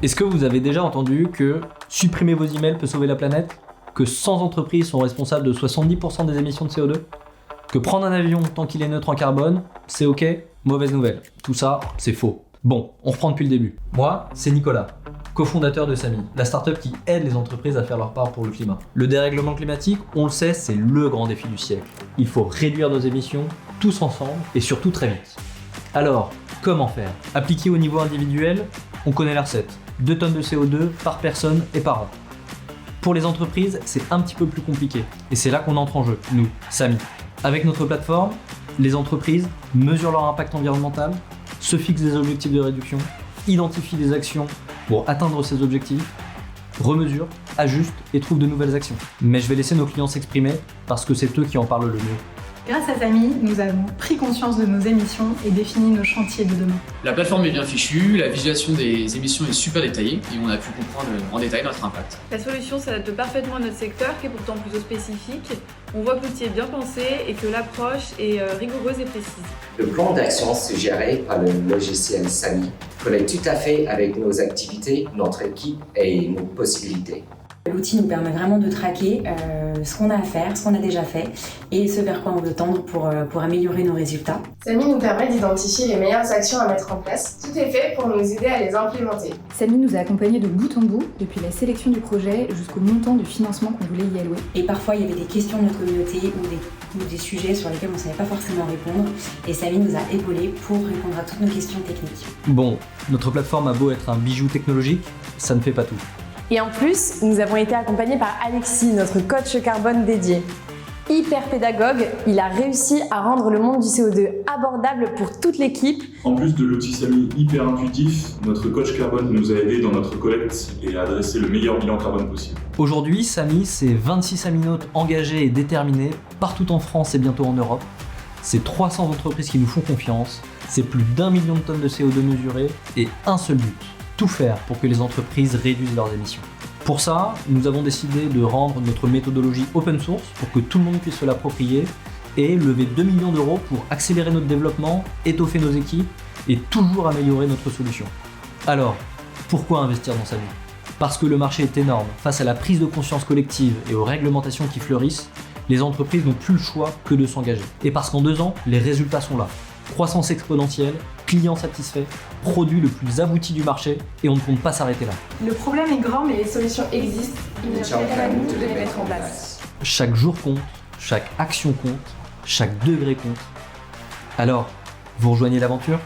Est-ce que vous avez déjà entendu que supprimer vos emails peut sauver la planète? Que 100 entreprises sont responsables de 70% des émissions de CO2? Que prendre un avion tant qu'il est neutre en carbone, c'est ok? Mauvaise nouvelle. Tout ça, c'est faux. Bon, on reprend depuis le début. Moi, c'est Nicolas, cofondateur de Samy, la startup qui aide les entreprises à faire leur part pour le climat. Le dérèglement climatique, on le sait, c'est le grand défi du siècle. Il faut réduire nos émissions, tous ensemble, et surtout très vite. Alors, comment faire? Appliqué au niveau individuel, on connaît la recette. 2 tonnes de CO2 par personne et par an. Pour les entreprises, c'est un petit peu plus compliqué. Et c'est là qu'on entre en jeu, nous, Samy. Avec notre plateforme, les entreprises mesurent leur impact environnemental, se fixent des objectifs de réduction, identifient des actions pour atteindre ces objectifs, remesurent, ajustent et trouvent de nouvelles actions. Mais je vais laisser nos clients s'exprimer parce que c'est eux qui en parlent le mieux. Grâce à Samy, nous avons pris conscience de nos émissions et défini nos chantiers de demain. La plateforme est bien fichue, la visualisation des émissions est super détaillée et on a pu comprendre en détail notre impact. La solution s'adapte parfaitement à notre secteur qui est pourtant plutôt spécifique. On voit que l'outil est bien pensé et que l'approche est rigoureuse et précise. Le plan d'action suggéré par le logiciel Samy collait tout à fait avec nos activités, notre équipe et nos possibilités. L'outil nous permet vraiment de traquer ce qu'on a à faire, ce qu'on a déjà fait et ce vers quoi on veut tendre pour améliorer nos résultats. Samy nous permet d'identifier les meilleures actions à mettre en place. Tout est fait pour nous aider à les implémenter. Samy nous a accompagnés de bout en bout, depuis la sélection du projet jusqu'au montant du financement qu'on voulait y allouer. Et parfois, il y avait des questions de notre communauté ou des sujets sur lesquels on ne savait pas forcément répondre. Et Samy nous a épaulés pour répondre à toutes nos questions techniques. Bon, notre plateforme a beau être un bijou technologique, ça ne fait pas tout. Et en plus, nous avons été accompagnés par Alexis, notre coach carbone dédié. Hyper pédagogue, il a réussi à rendre le monde du CO2 abordable pour toute l'équipe. En plus de l'outil Samy hyper intuitif, notre coach carbone nous a aidés dans notre collecte et a adressé le meilleur bilan carbone possible. Aujourd'hui, Samy, c'est 26 Saminotes engagés et déterminés partout en France et bientôt en Europe. C'est 300 entreprises qui nous font confiance, c'est plus d'1 million de tonnes de CO2 mesurées et un seul but, tout faire pour que les entreprises réduisent leurs émissions. Pour ça, nous avons décidé de rendre notre méthodologie open source pour que tout le monde puisse se l'approprier et lever 2 millions d'euros pour accélérer notre développement, étoffer nos équipes et toujours améliorer notre solution. Alors, pourquoi investir dans Samy? Parce que le marché est énorme. Face à la prise de conscience collective et aux réglementations qui fleurissent, les entreprises n'ont plus le choix que de s'engager. Et parce qu'en 2 ans, les résultats sont là. Croissance exponentielle, clients satisfaits, produit le plus abouti du marché et on ne compte pas s'arrêter là. Le problème est grand mais les solutions existent. Il ne tient qu'à nous de les mettre en place. Chaque jour compte, chaque action compte, chaque degré compte. Alors, vous rejoignez l'aventure ?